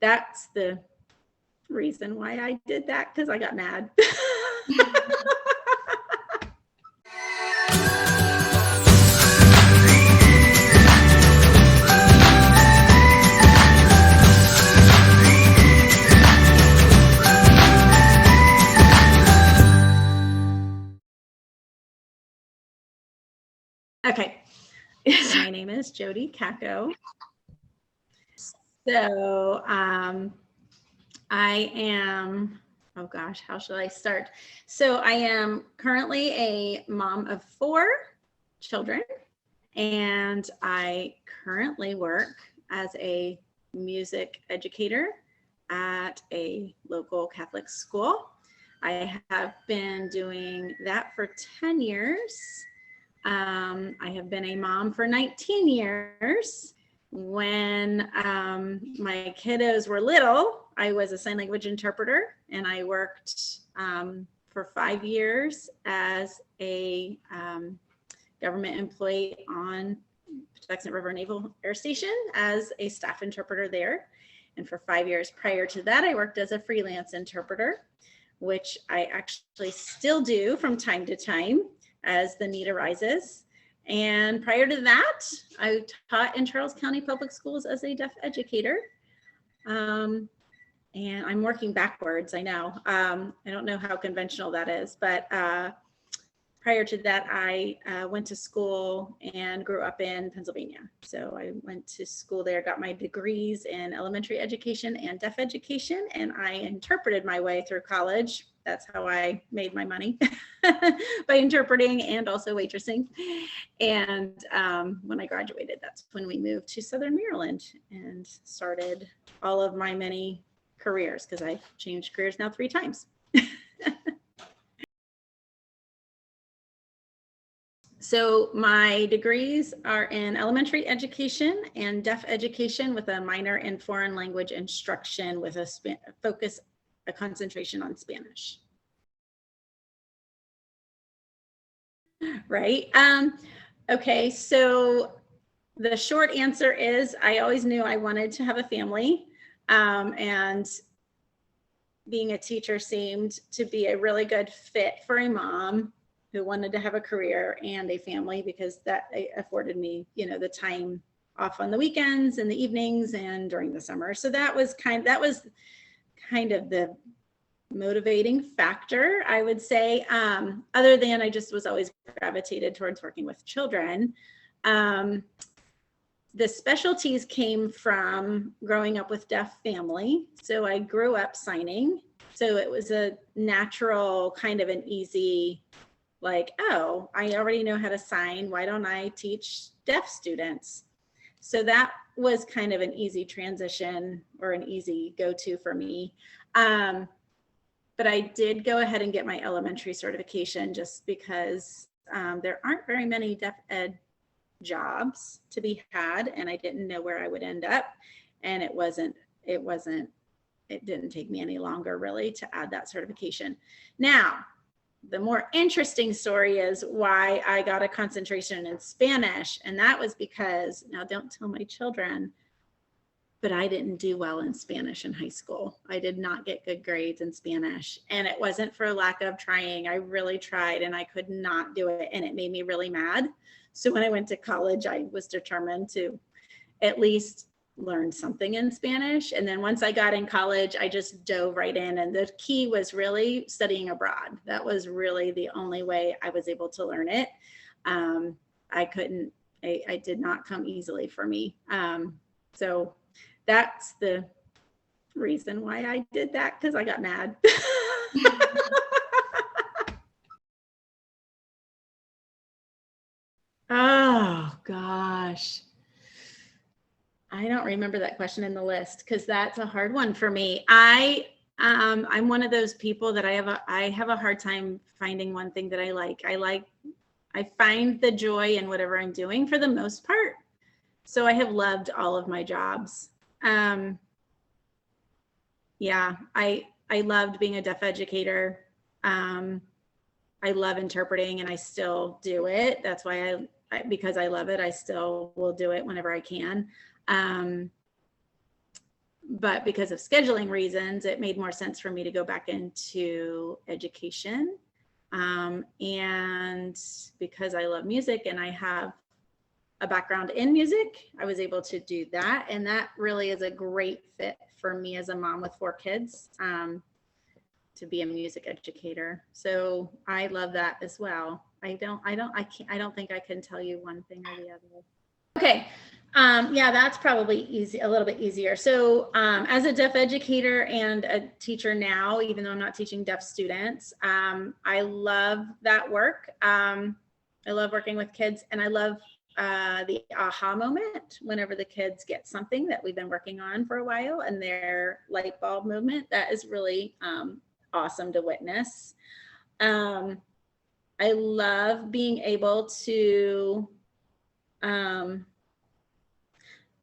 that's the reason why I did that, because I got mad. Okay, my name is Jody Cacko. So I am, oh gosh, how should I start? So I am currently a mom of 4 children, and I currently work as a music educator at a local Catholic school. I have been doing that for 10 years. I have been a mom for 19 years. When my kiddos were little, I was a sign language interpreter, and I worked for 5 years as a government employee on Patuxent River Naval Air Station as a staff interpreter there. And for 5 years prior to that, I worked as a freelance interpreter, which I actually still do from time to time as the need arises. And prior to that, I taught in Charles County Public Schools as a deaf educator. And I'm working backwards, I know. I don't know how conventional that is, but prior to that, I went to school and grew up in Pennsylvania. So I went to school there, got my degrees in elementary education and deaf education, and I interpreted my way through college. That's how I made my money, by interpreting and also waitressing. And when I graduated, that's when we moved to Southern Maryland and started all of my many careers, because I've changed careers now 3 times. So my degrees are in elementary education and deaf education with a minor in foreign language instruction with a concentration on Spanish. Right. Okay. So the short answer is I always knew I wanted to have a family, and being a teacher seemed to be a really good fit for a mom who wanted to have a career and a family, because that afforded me, the time off on the weekends and the evenings and during the summer. So that was kind of the motivating factor, I would say, other than I just was always gravitated towards working with children. The specialties came from growing up with deaf family. So I grew up signing. So it was a natural, kind of an easy, like, oh, I already know how to sign. Why don't I teach deaf students? So that was kind of an easy transition, or an easy go-to for me. But I did go ahead and get my elementary certification, just because there aren't very many deaf ed jobs to be had, and I didn't know where I would end up. And it didn't take me any longer really to add that certification. Now, the more interesting story is why I got a concentration in Spanish. And that was because, now don't tell my children, but I didn't do well in Spanish in high school. I did not get good grades in Spanish. And it wasn't for lack of trying. I really tried, and I could not do it. And it made me really mad. So when I went to college, I was determined to at least learn something in Spanish. And then once I got in college, I just dove right in. And the key was really studying abroad. That was really the only way I was able to learn it. It did not come easily for me. So that's the reason why I did that, because I got mad. Oh gosh. I don't remember that question in the list, because that's a hard one for me. I'm one of those people that I have a hard time finding one thing that I like. I find the joy in whatever I'm doing for the most part. So I have loved all of my jobs. Yeah, I loved being a deaf educator. I love interpreting, and I still do it. That's why because I love it, I still will do it whenever I can. but because of scheduling reasons, it made more sense for me to go back into education. And because I love music and I have a background in music, I was able to do that. And that really is a great fit for me as a mom with 4 kids, to be a music educator. So I love that as well. I don't think I can tell you one thing or the other. Okay. Yeah, that's probably easy, a little bit easier. So as a deaf educator and a teacher now, even though I'm not teaching deaf students, I love that work. I love working with kids, and I love the aha moment whenever the kids get something that we've been working on for a while and their light bulb movement. That is really awesome to witness. I love being able to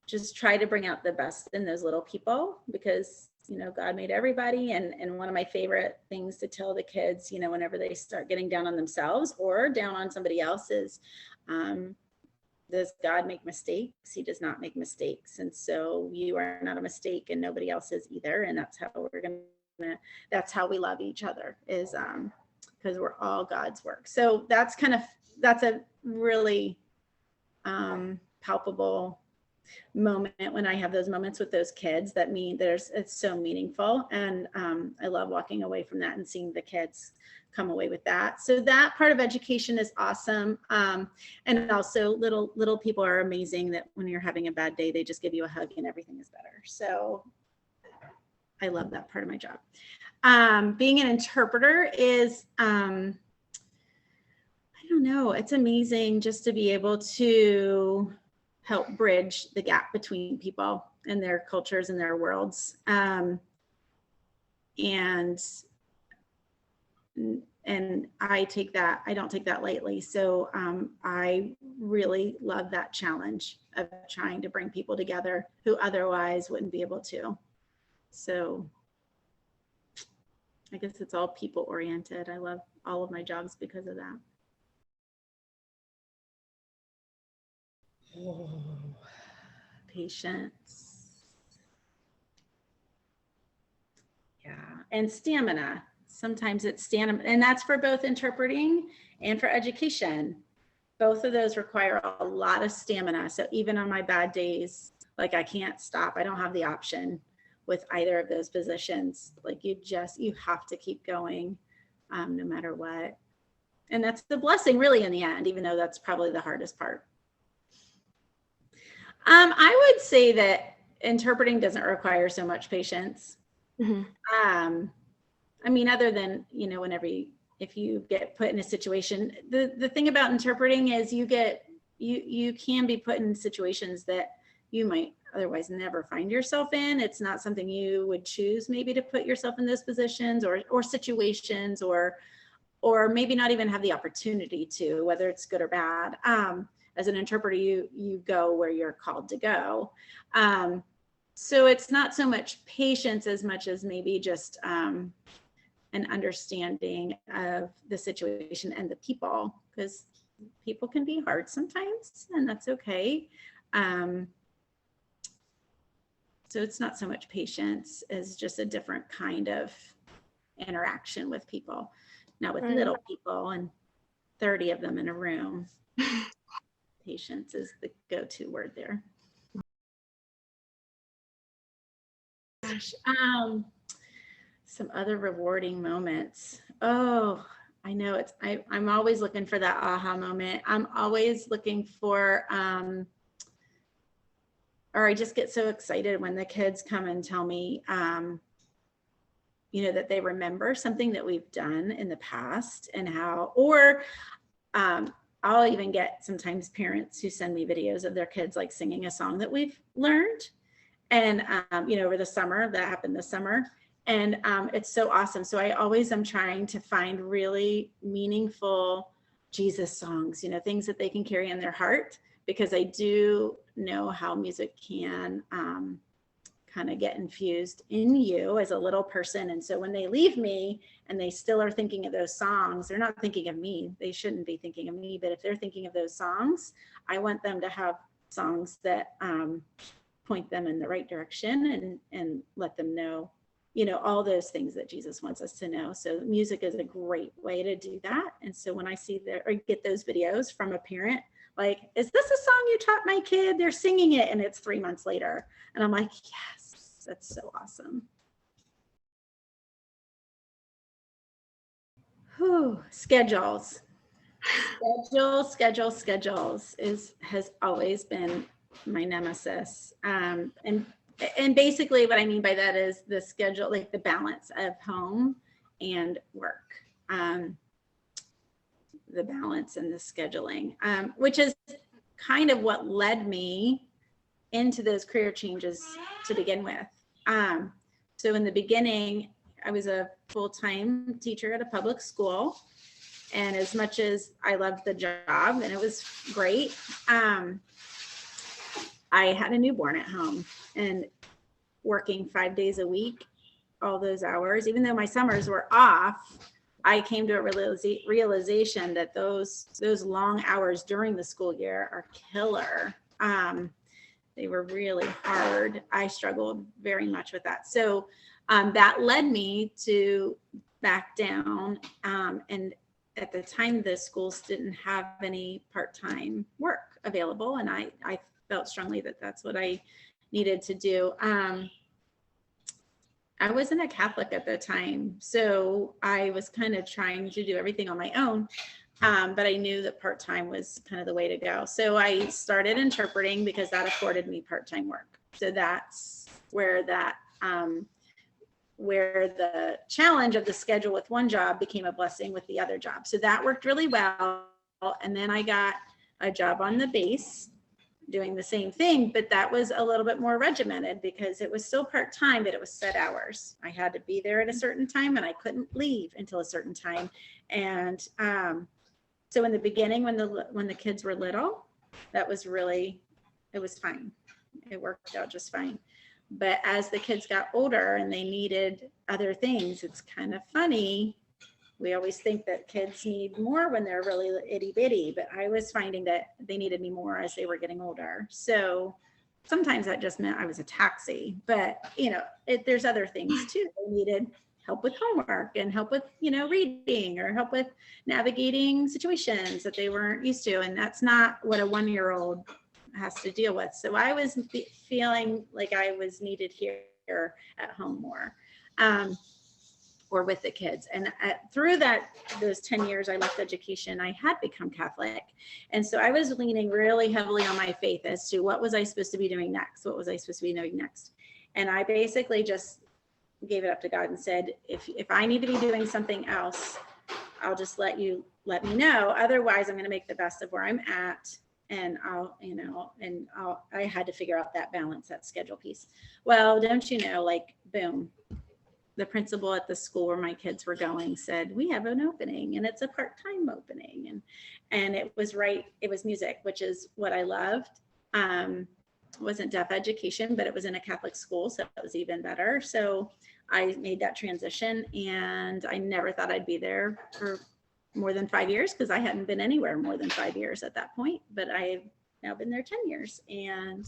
just try to bring out the best in those little people, because, you know, God made everybody. And one of my favorite things to tell the kids, you know, whenever they start getting down on themselves or down on somebody else is, does God make mistakes? He does not make mistakes. And so you are not a mistake, and nobody else is either. And that's how that's how we love each other, is because we're all God's work. So that's a really palpable moment when I have those moments with those kids. It's so meaningful. And I love walking away from that and seeing the kids come away with that. So that part of education is awesome. And also little people are amazing, that when you're having a bad day, they just give you a hug and everything is better. So I love that part of my job. Being an interpreter is, I don't know, it's amazing just to be able to help bridge the gap between people and their cultures and their worlds. And I don't take that lightly. So I really love that challenge of trying to bring people together who otherwise wouldn't be able to. So I guess it's all people oriented. I love all of my jobs because of that. Oh, patience. Yeah, and stamina. Sometimes it's stamina, and that's for both interpreting and for education. Both of those require a lot of stamina. So even on my bad days, like I can't stop. I don't have the option with either of those positions. Like you have to keep going no matter what. And that's the blessing really in the end, even though that's probably the hardest part. I would say that interpreting doesn't require so much patience. Mm-hmm. I mean, other than, you know, if you get put in a situation, the thing about interpreting is you can be put in situations that you might otherwise never find yourself in. It's not something you would choose maybe to put yourself in those positions or situations, or maybe not even have the opportunity to, whether it's good or bad. As an interpreter, you go where you're called to go. So it's not so much patience as much as maybe just an understanding of the situation and the people, because people can be hard sometimes, and that's okay. So it's not so much patience as just a different kind of interaction with people. Now with little people and 30 of them in a room, patience is the go-to word there. Gosh, some other rewarding moments. Oh, I know I'm always looking for that aha moment. I'm always looking for, or I just get so excited when the kids come and tell me, you know, that they remember something that we've done in the past, and how, or I'll even get sometimes parents who send me videos of their kids like singing a song that we've learned. And, you know, over the summer, that happened this summer. And it's so awesome. So I always am trying to find really meaningful Jesus songs, you know, things that they can carry in their heart, because I do know how music can kind of get infused in you as a little person. And so when they leave me and they still are thinking of those songs, they're not thinking of me. They shouldn't be thinking of me. But if they're thinking of those songs, I want them to have songs that point them in the right direction and let them know, all those things that Jesus wants us to know. So music is a great way to do that. And so when I see or get those videos from a parent, like, is this a song you taught my kid? They're singing it and it's 3 months later. And I'm like, yes, that's so awesome. Whew, schedules has always been my nemesis. And basically what I mean by that is the schedule, like the balance of home and work, the balance and the scheduling, which is kind of what led me into those career changes to begin with. So in the beginning, I was a full-time teacher at a public school. And as much as I loved the job and it was great, I had a newborn at home, and working 5 days a week, all those hours, even though my summers were off, I came to a realization that those long hours during the school year are killer. They were really hard. I struggled very much with that. So that led me to back down. And at the time, the schools didn't have any part-time work available. And I felt strongly that that's what I needed to do. I wasn't a Catholic at the time, so I was kind of trying to do everything on my own. But I knew that part-time was kind of the way to go. So I started interpreting because that afforded me part-time work. So that's where where the challenge of the schedule with one job became a blessing with the other job. So that worked really well. And then I got a job on the base doing the same thing, but that was a little bit more regimented because it was still part-time, but it was set hours. I had to be there at a certain time and I couldn't leave until a certain time. And so in the beginning, when the kids were little, that was really, it was fine. It worked out just fine. But as the kids got older and they needed other things, it's kind of funny. We always think that kids need more when they're really itty bitty, but I was finding that they needed me more as they were getting older. So sometimes that just meant I was a taxi, but there's other things too. They needed help with homework and help with, reading or help with navigating situations that they weren't used to. And that's not what a 1-year-old has to deal with. So I was feeling like I was needed here at home more. Or with the kids. And through those 10 years I left education, I had become Catholic. And so I was leaning really heavily on my faith as to what was I supposed to be doing next? What was I supposed to be doing next? And I basically just gave it up to God and said, if I need to be doing something else, I'll just let me know. Otherwise, I'm going to make the best of where I'm at. And I had to figure out that balance, that schedule piece. Well, don't you know, like, boom. The principal at the school where my kids were going said, we have an opening and it's a part-time opening. And it was music, which is what I loved. It wasn't deaf education, but it was in a Catholic school. So it was even better. So I made that transition and I never thought I'd be there for more than 5 years because I hadn't been anywhere more than 5 years at that point, but I've now been there 10 years and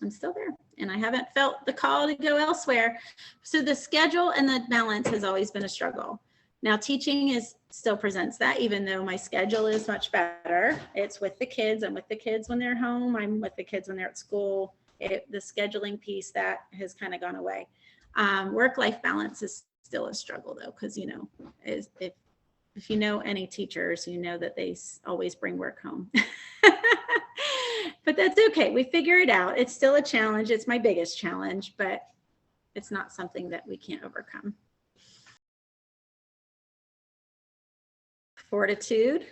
I'm still there and I haven't felt the call to go elsewhere. So the schedule and the balance has always been a struggle. Now teaching still presents that, even though my schedule is much better. It's with the kids. I'm with the kids when they're home. I'm with the kids when they're at school. The scheduling piece, that has kind of gone away. Work-life balance is still a struggle though, because if you know any teachers, you know that they always bring work home. But that's okay. We figure it out. It's still a challenge. It's my biggest challenge, but it's not something that we can't overcome. Fortitude,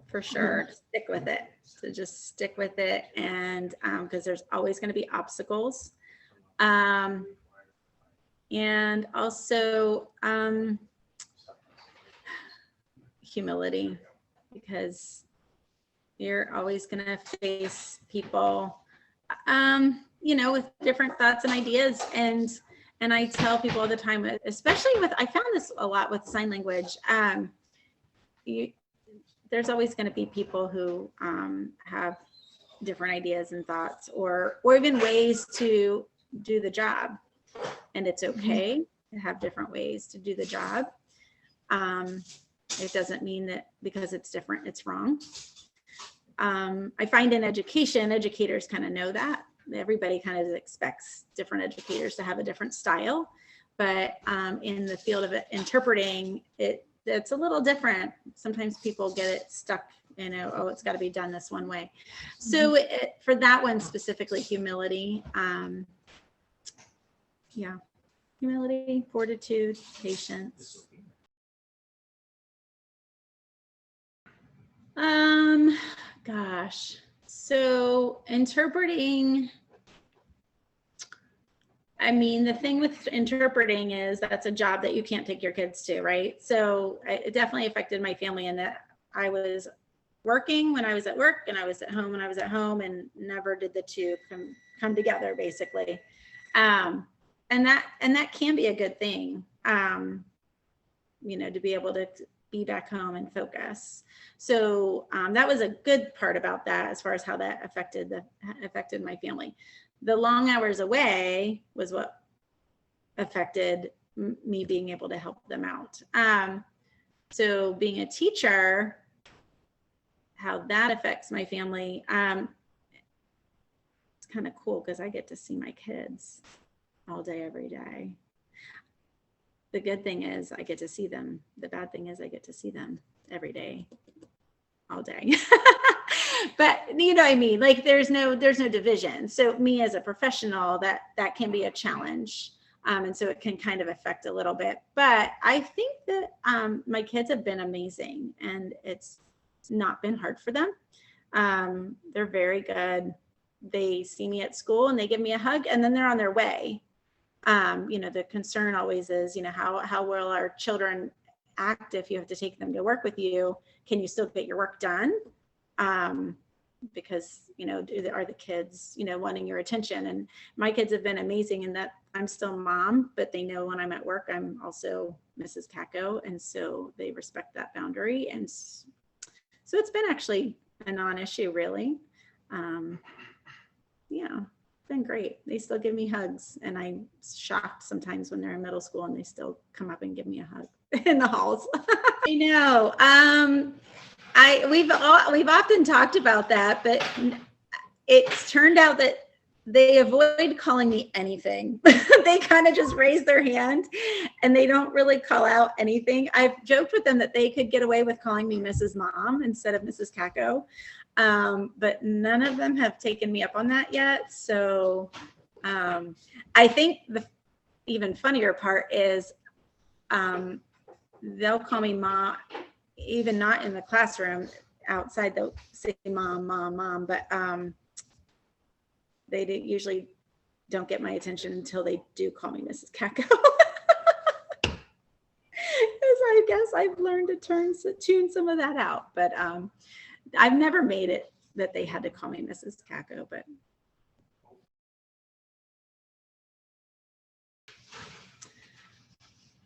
for sure. Stick with it. So just stick with it. And because there's always going to be obstacles. And also humility, because you're always going to face people, with different thoughts and ideas. And I tell people all the time, especially I found this a lot with sign language. There's always going to be people who have different ideas and thoughts, or even ways to do the job. And it's okay to have different ways to do the job. It doesn't mean that because it's different, it's wrong. I find in education, educators kind of know that. Everybody kind of expects different educators to have a different style. But in the field of interpreting, it's a little different. Sometimes people get it stuck, oh, it's got to be done this one way. So for that one specifically, humility, humility, fortitude, patience. Gosh, so interpreting, I mean, the thing with interpreting is that's a job that you can't take your kids to, right? So it definitely affected my family in that I was working when I was at work and I was at home when I was at home, and never did the two come together, basically. And that can be a good thing, to be able to be back home and focus. So that was a good part about that, as far as how that affected my family. The long hours away was what affected me being able to help them out. So being a teacher, how that affects my family, it's kind of cool because I get to see my kids all day, every day. The good thing is I get to see them. The bad thing is I get to see them every day, all day. But you know what I mean? Like there's no division. So me as a professional, that can be a challenge. And so it can kind of affect a little bit. But I think that my kids have been amazing, and it's not been hard for them. They're very good. They see me at school and they give me a hug, and then they're on their way. The concern always is, how will our children act if you have to take them to work with you? Can you still get your work done? Because, are the kids, wanting your attention? And my kids have been amazing in that I'm still mom, but they know when I'm at work, I'm also Mrs. Cacko. And so they respect that boundary. And so it's been actually a non-issue, really. It's been great. They still give me hugs, and I'm shocked sometimes when they're in middle school and they still come up and give me a hug in the halls. I know. We've often talked about that, but it's turned out that they avoid calling me anything. They kind of just raise their hand and they don't really call out anything. I've joked with them that they could get away with calling me Mrs. Mom instead of Mrs. Cacko. But none of them have taken me up on that yet. So I think the even funnier part is they'll call me Mom, even not in the classroom. Outside they'll say Mom, Mom, Mom, but they usually don't get my attention until they do call me Mrs. Cacko. Because I guess I've learned to tune some of that out. But I've never made it that they had to call me Mrs. Cacko, but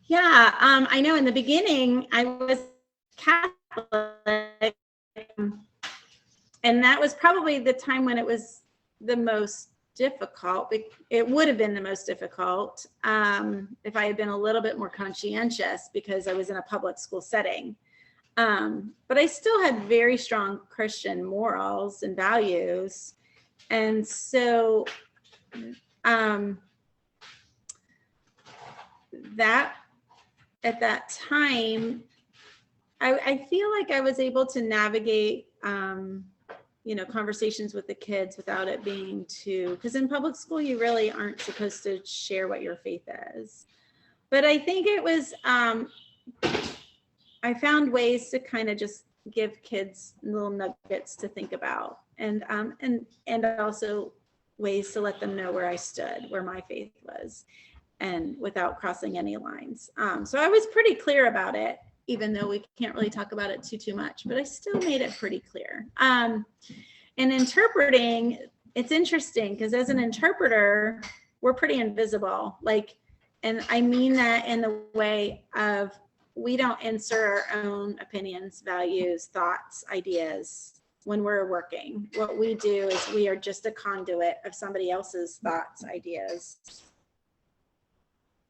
yeah, I know in the beginning I was Catholic, and that was probably the time when it was the most difficult. It would have been the most difficult if I had been a little bit more conscientious, because I was in a public school setting. But I still had very strong Christian morals and values. And so that at that time, I feel like I was able to navigate, conversations with the kids without it being too, because in public school, you really aren't supposed to share what your faith is. But I think it was, I found ways to kind of just give kids little nuggets to think about, and also ways to let them know where I stood, where my faith was, and without crossing any lines. So I was pretty clear about it, even though we can't really talk about it too much, but I still made it pretty clear. In interpreting, it's interesting because as an interpreter, we're pretty invisible. And I mean that in the way of, we don't insert our own opinions, values, thoughts, ideas. when we're working. What we do is we are just a conduit of somebody else's thoughts, ideas,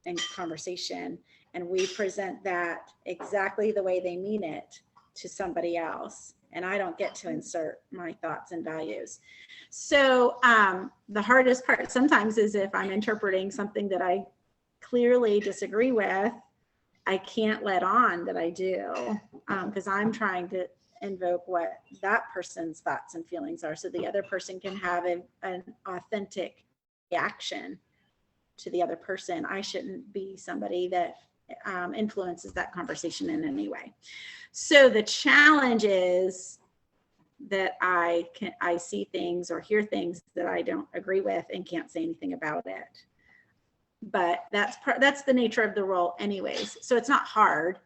and conversation. And we present that exactly the way they mean it to somebody else. And I don't get to insert my thoughts and values. So the hardest part sometimes is if I'm interpreting something that I clearly disagree with, I can't let on that I do, because I'm trying to invoke what that person's thoughts and feelings are, so the other person can have an authentic reaction to the other person. I shouldn't be somebody that influences that conversation in any way. So the challenge is that I see things or hear things that I don't agree with and can't say anything about it. But that's the nature of the role anyways. So it's not hard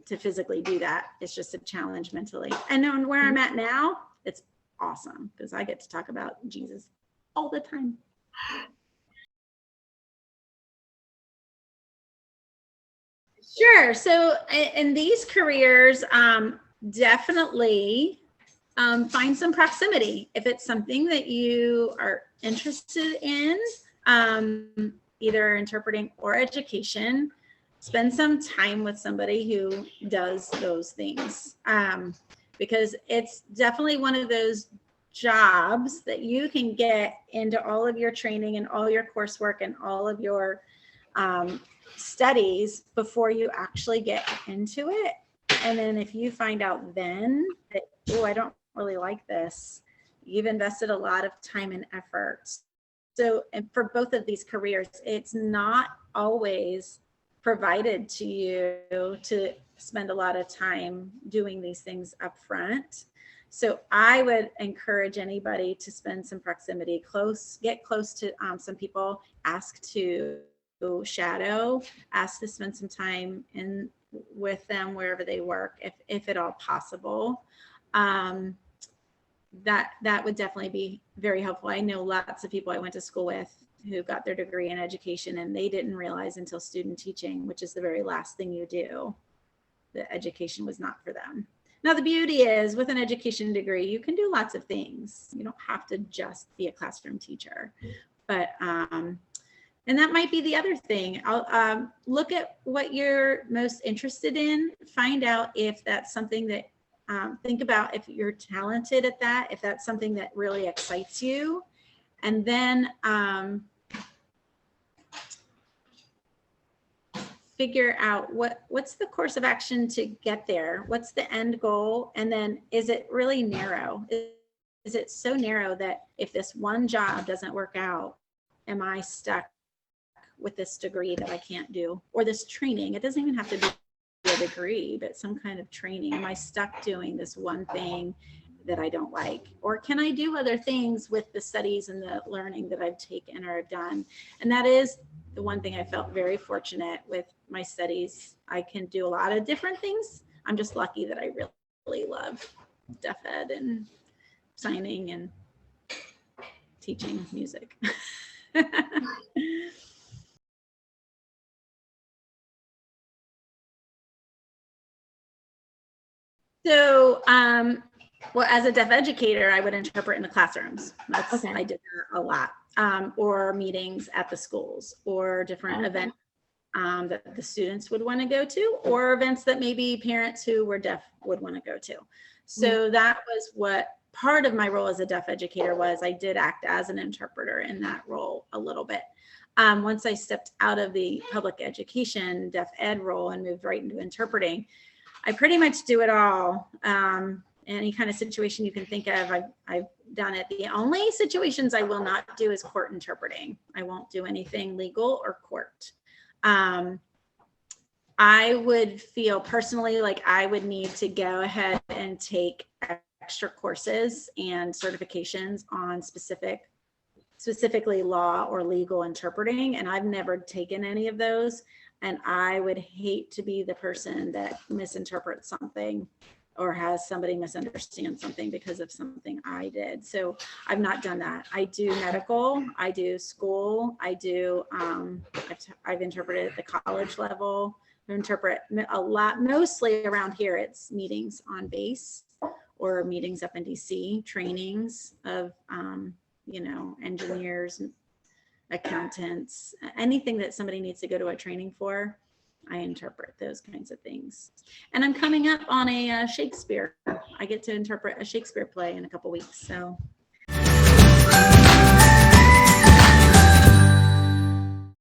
to physically do that. It's just a challenge mentally. And knowing where I'm at now, it's awesome because I get to talk about Jesus all the time. Sure. So in these careers, definitely find some proximity. If it's something that you are interested in, either interpreting or education, spend some time with somebody who does those things, because it's definitely one of those jobs that you can get into all of your training and all your coursework and all of your studies before you actually get into it. And then if you find out then that, oh, I don't really like this, you've invested a lot of time and effort. So, and for both of these careers, it's not always provided to you to spend a lot of time doing these things up front. So I would encourage anybody to spend some proximity, get close to some people, ask to shadow, ask to spend some time with them wherever they work, if at all possible. That would definitely be very helpful. I know lots of people I went to school with who got their degree in education, and they didn't realize until student teaching, which is the very last thing you do, that education was not for them. Now, the beauty is with an education degree, you can do lots of things. You don't have to just be a classroom teacher, but and that might be the other thing. I'll look at what you're most interested in, find out if that's something that, think about if you're talented at that, if that's something that really excites you, and then figure out what's the course of action to get there, what's the end goal, and then is it really narrow? Is it so narrow that if this one job doesn't work out, am I stuck with this degree that I can't do, or this training? It doesn't even have to be a degree, but some kind of training. Am I stuck doing this one thing that I don't like? Or can I do other things with the studies and the learning that I've taken or have done? And that is the one thing I felt very fortunate with my studies. I can do a lot of different things. I'm just lucky that I really love deaf ed and signing and teaching music. So, well, as a deaf educator, I would interpret in the classrooms. I did that a lot, or meetings at the schools, or different events that the students would want to go to, or events that maybe parents who were deaf would want to go to. So that was what part of my role as a deaf educator was. I did act as an interpreter in that role a little bit. Once I stepped out of the public education deaf ed role and moved right into interpreting, I pretty much do it all. Any kind of situation you can think of, I've done it. The only situations I will not do is court interpreting. I won't do anything legal or court. I would feel personally like I would need to go ahead and take extra courses and certifications on specifically law or legal interpreting, and I've never taken any of those. And I would hate to be the person that misinterprets something or has somebody misunderstand something because of something I did. So I've not done that. I do medical, I do school, I do, I've interpreted at the college level. I interpret a lot, mostly around here, it's meetings on base or meetings up in DC, trainings of, engineers, accountants, anything that somebody needs to go to a training for. I interpret those kinds of things. And I'm coming up on a Shakespeare. I get to interpret a Shakespeare play in a couple weeks. So